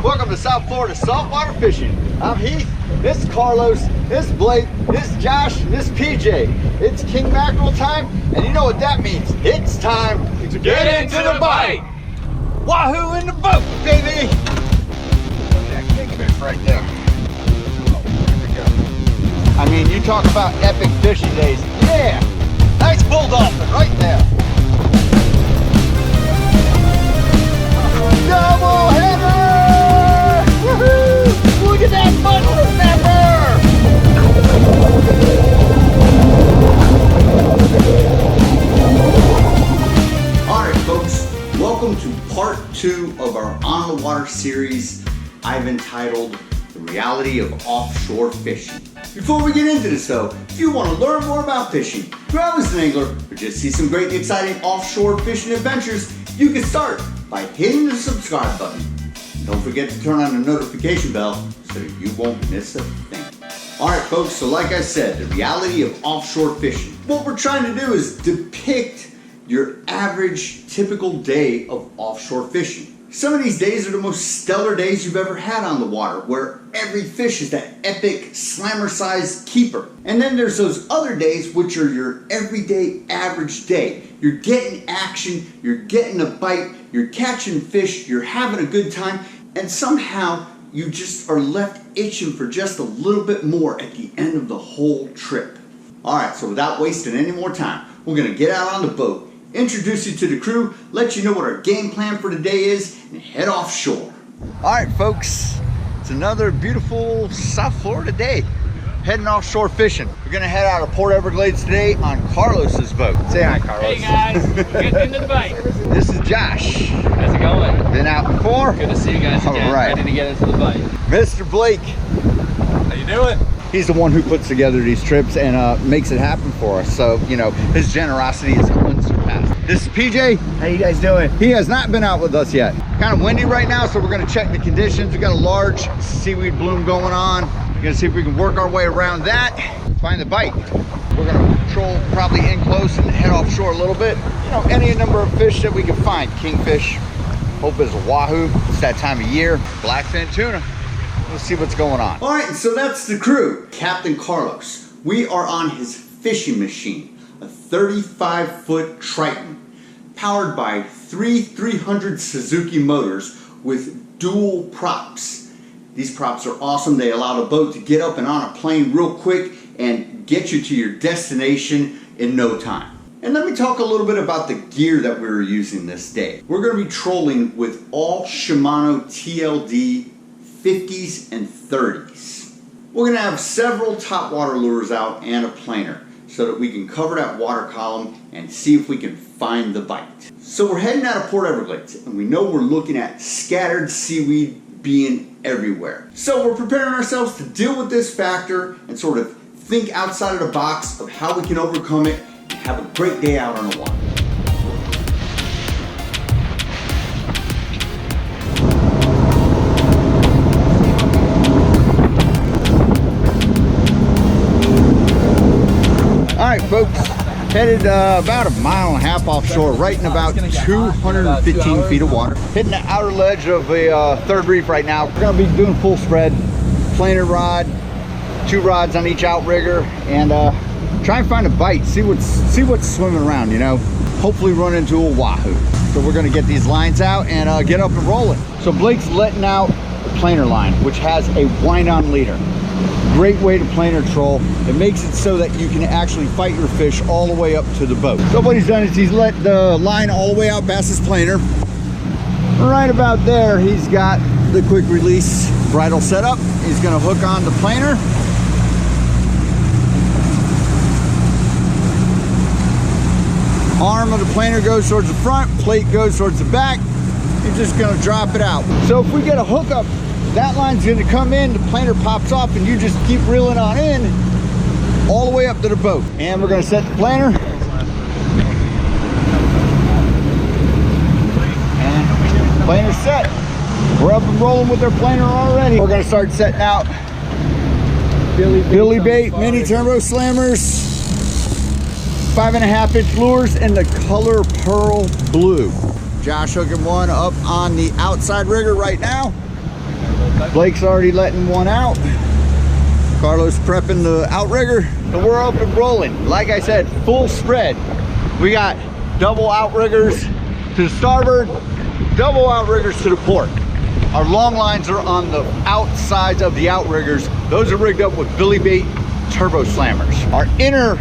Welcome to South Florida saltwater fishing. I'm Heath, this is Carlos, this is Blake, this is Josh, and this is PJ. It's king mackerel time, and you know what that means. It's time to get into the bite. Wahoo in the boat, baby. That kingfish right there. Oh, there we go. I mean, you talk about epic fishing days. Yeah, nice bull dolphin right there. Double header! Woohoo! Look at that muddler snapper! Alright folks, welcome to part 2 of our On the Water series I've entitled The Reality of Offshore Fishing. Before we get into this though, if you want to learn more about fishing, grow as an angler, or just see some great exciting offshore fishing adventures, you can start by hitting the subscribe button. Don't forget to turn on the notification bell so you won't miss a thing. Alright folks, so like I said, the reality of offshore fishing. What we're trying to do is depict your average, typical day of offshore fishing. Some of these days are the most stellar days you've ever had on the water, where every fish is that epic slammer-sized keeper. And then there's those other days which are your everyday average day. You're getting action, you're getting a bite, you're catching fish, you're having a good time, and somehow you just are left itching for just a little bit more at the end of the whole trip. Alright, so without wasting any more time, we're going to get out on the boat, introduce you to the crew, let you know what our game plan for today is, and head offshore. Alright folks, it's another beautiful South Florida day. Heading offshore fishing. We're gonna head out of Port Everglades today on Carlos's boat. Say hi, Carlos. Hey guys, getting into the bite. This is Josh. How's it going? Been out before? Good to see you guys again. All right. Ready to get into the bite. Mr. Blake. How you doing? He's the one who puts together these trips and makes it happen for us. So, you know, his generosity is unsurpassed. This is PJ. How you guys doing? He has not been out with us yet. Kind of windy right now, so we're gonna check the conditions. We got a large seaweed bloom going on. We're gonna see if we can work our way around that, find the bite. We're gonna patrol probably in close and head offshore a little bit. You know, any number of fish that we can find. Kingfish, hope it's a wahoo. It's that time of year. Blackfin tuna. Let's see what's going on. All right, so that's the crew. Captain Carlos. We are on his fishing machine, a 35-foot Triton, powered by three 300 Suzuki motors with dual props. These props are awesome. They allow the boat to get up and on a plane real quick and get you to your destination in no time. And let me talk a little bit about the gear that we're using this day. We're going to be trolling with all Shimano TLD 50s and 30s. We're going to have several topwater lures out and a planer so that we can cover that water column and see if we can find the bite. So we're heading out of Port Everglades, and we know we're looking at scattered seaweed being everywhere. So we're preparing ourselves to deal with this factor and sort of think outside of the box of how we can overcome it and have a great day out on the water. All right, folks, headed about a mile and a half offshore, right in about 215 feet of water. Hitting the outer ledge of the third reef right now. We're gonna be doing full spread, planer rod, 2 rods on each outrigger, and try and find a bite. See what's swimming around. You know, hopefully run into a wahoo. So we're gonna get these lines out and get up and rolling. So Blake's letting out the planer line, which has a wind-on leader. Great way to planer troll. It makes it so that you can actually fight your fish all the way up to the boat. So what he's done is he's let the line all the way out past his planer. Right about there, he's got the quick release bridle set up. He's gonna hook on the planer. Arm of the planer goes towards the front, plate goes towards the back. You're just gonna drop it out. So if we get a hookup, that line's gonna come in, the planer pops off, and you just keep reeling on in all the way up to the boat. And we're gonna set the planer. And planer's set. We're up and rolling with our planer already. We're gonna start setting out Billy Bait mini turbo slammers, 5.5 inch lures in the color Pearl Blue. Josh hooking one up on the outside rigger right now. Blake's already letting one out. Carlos prepping the outrigger. And we're up and rolling. Like I said, full spread. We got double outriggers to the starboard, double outriggers to the port. Our long lines are on the outsides of the outriggers. Those are rigged up with Billy Bait turbo slammers. Our inner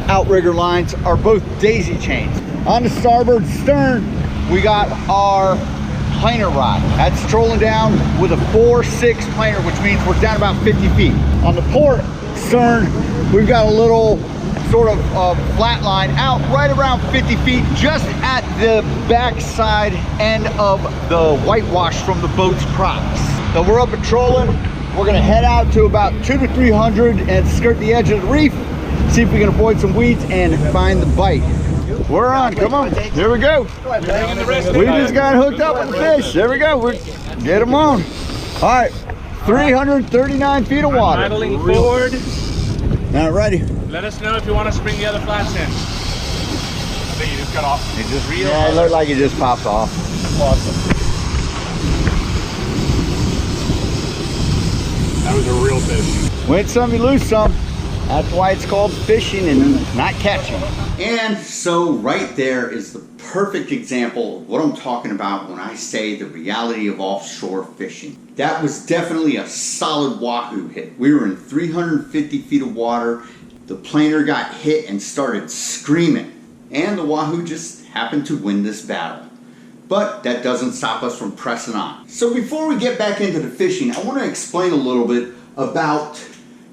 outrigger lines are both daisy chains. On the starboard stern, we got our planer rod. That's trolling down with a 4/6 planer, which means we're down about 50 feet. On the port stern, we've got a little sort of flat line out right around 50 feet, just at the backside end of the whitewash from the boat's props. So we're up and trolling. We're gonna head out to about 200 to 300 and skirt the edge of the reef, see if we can avoid some weeds and find the bite. We're on, come on, here we go. We just got hooked up with the fish. There we go, get them on. All right, 339 feet of water. Paddling forward. All righty. Let us know if you want us to bring the other flats in. I think you just got off. It just, yeah, it looked like it just popped off. Awesome. That was a real fish. Win some, you lose some. That's why it's called fishing and not catching. And so right there is the perfect example of what I'm talking about when I say the reality of offshore fishing. That was definitely a solid wahoo hit. We were in 350 feet of water. The planer got hit and started screaming. And the wahoo just happened to win this battle. But that doesn't stop us from pressing on. So before we get back into the fishing, I want to explain a little bit about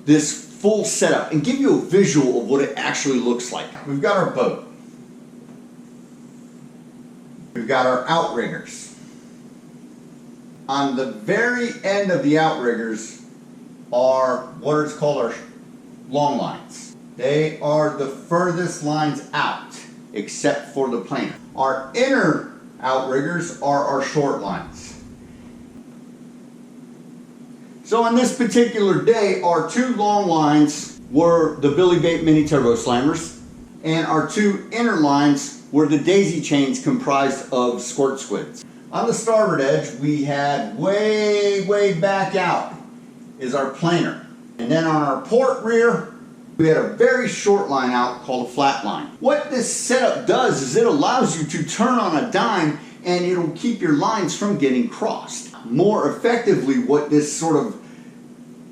this full setup and give you a visual of what it actually looks like. We've got our boat. We've got our outriggers. On the very end of the outriggers are what is called our long lines. They are the furthest lines out, except for the planer. Our inner outriggers are our short lines. So on this particular day, our two long lines were the Billy Bait mini turbo slammers, and our two inner lines were the daisy chains comprised of squirt squids. On the starboard edge, we had way back out is our planer. And then on our port rear, we had a very short line out called a flat line. What this setup does is it allows you to turn on a dime and it'll keep your lines from getting crossed. More effectively, what this sort of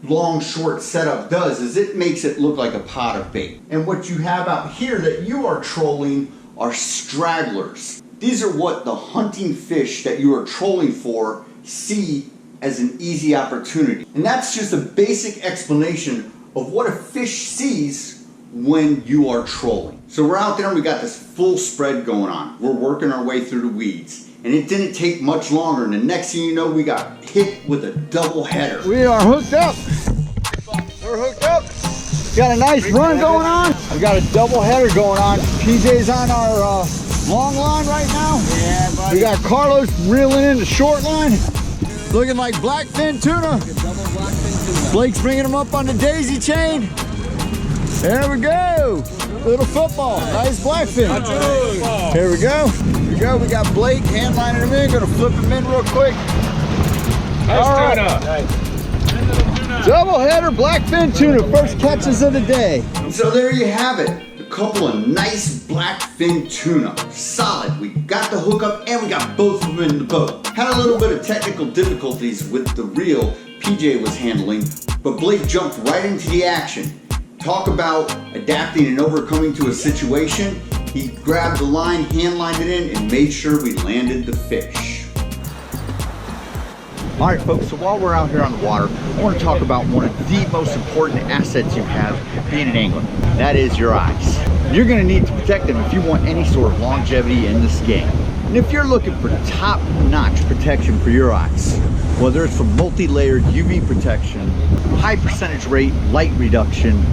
long short setup does is it makes it look like a pot of bait. And what you have out here that you are trolling are stragglers. These are what the hunting fish that you are trolling for see as an easy opportunity. And that's just a basic explanation of what a fish sees when you are trolling. So we're out there and we got this full spread going on. We're working our way through the weeds. And it didn't take much longer, and the next thing you know, we got hit with a double header. We are hooked up. We're hooked up. Got a nice run going on. We got a double header going on. PJ's on our long line right now. Yeah, buddy. We got Carlos reeling in the short line. Looking like blackfin tuna. Blake's bringing them up on the daisy chain. There we go. Little football. Nice blackfin. Here we go. Here we go. We got Blake hand lining them in. Gonna flip them in real quick. Nice tuna. Nice. Double header blackfin tuna. First catches of the day. So there you have it. A couple of nice blackfin tuna. Solid. We got the hookup and we got both of them in the boat. Had a little bit of technical difficulties with the reel PJ was handling, but Blake jumped right into the action. Talk about adapting and overcoming to a situation. He grabbed the line, hand lined it in, and made sure we landed the fish. All right, folks, so while we're out here on the water, I want to talk about one of the most important assets you have being an angler. That is your eyes. You're going to need to protect them if you want any sort of longevity in this game. And if you're looking for top-notch protection for your eyes, whether it's from multi-layered UV protection, high percentage rate light reduction,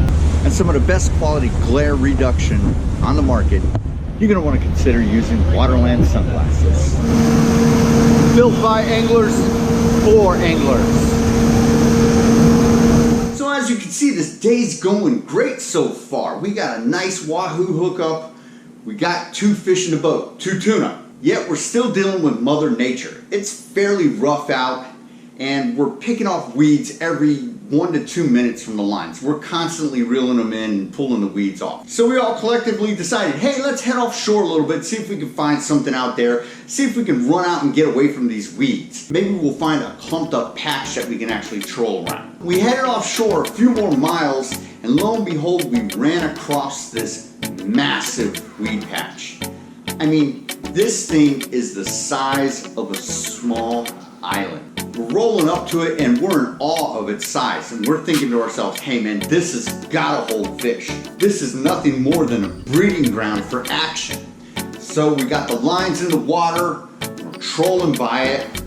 and some of the best quality glare reduction on the market, you're going to want to consider using Waterland sunglasses. Built by anglers for anglers. So as you can see, this day's going great so far. We got a nice wahoo hookup. We got two fish in the boat, two tuna. Yet we're still dealing with Mother Nature. It's fairly rough out, and we're picking off weeds every 1 to 2 minutes from the lines. We're constantly reeling them in and pulling the weeds off. So we all collectively decided, hey, let's head offshore a little bit, see if we can find something out there, see if we can run out and get away from these weeds. Maybe we'll find a clumped up patch that we can actually troll around. We headed offshore a few more miles, and lo and behold, we ran across this massive weed patch. I mean, this thing is the size of a small island. We're rolling up to it and we're in awe of its size, and we're thinking to ourselves, hey man, this has gotta hold fish. This is nothing more than a breeding ground for action. So we got the lines in the water, we're trolling by it,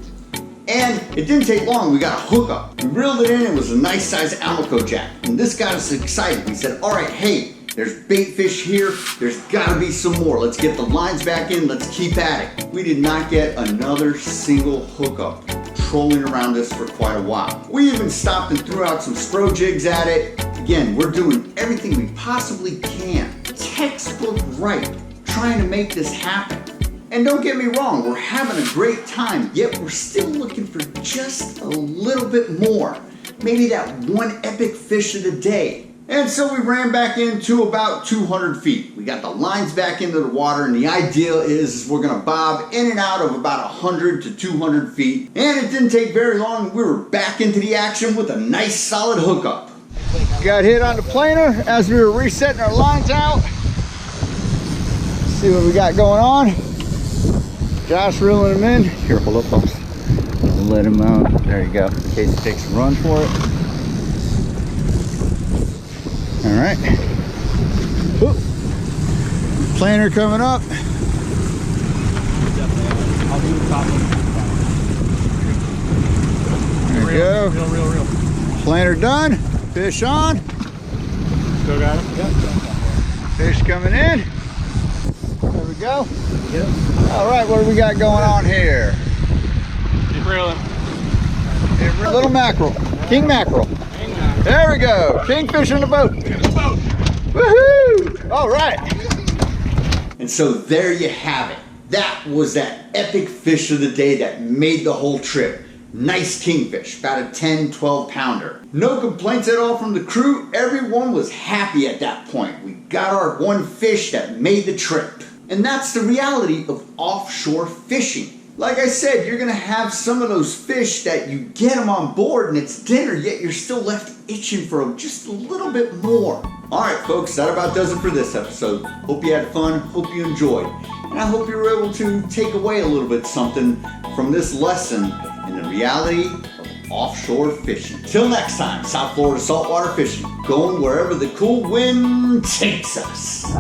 and it didn't take long, we got a hookup. We reeled it in, it was a nice size Almaco jack, and this got us excited. We said, all right, hey, there's bait fish here, there's gotta be some more. Let's get the lines back in, let's keep at it. We did not get another single hookup trolling around us for quite a while. We even stopped and threw out some spro jigs at it. Again, we're doing everything we possibly can. Textbook right, trying to make this happen. And don't get me wrong, we're having a great time, yet we're still looking for just a little bit more. Maybe that one epic fish of the day. And so we ran back into about 200 feet. We got the lines back into the water, and the idea is we're gonna bob in and out of about 100 to 200 feet. And it didn't take very long, we were back into the action with a nice solid hookup. Got hit on the planer as we were resetting our lines out. Let's see what we got going on. Josh reeling him in. Here, hold up, folks. Let him out. There you go, in case he takes a run for it. All right. Whoop. Planer coming up. I'll do the top one. There we go. Real. Planer done. Fish on. Still got him? Yep. Fish coming in. There we go. Yep. All right, what do we got going on here? Keep reeling. Little mackerel. King mackerel. There we go. Kingfish in the boat. Woohoo! All right. And so there you have it. That was that epic fish of the day that made the whole trip. Nice kingfish, about a 10, 12 pounder. No complaints at all from the crew. Everyone was happy at that point. We got our one fish that made the trip. And that's the reality of offshore fishing. Like I said, you're gonna have some of those fish that you get them on board and it's dinner, yet you're still left itching for just a little bit more. All right, folks, that about does it for this episode. Hope you had fun, hope you enjoyed. And I hope you were able to take away a little bit something from this lesson in the reality of offshore fishing. Till next time, South Florida saltwater fishing, going wherever the cool wind takes us.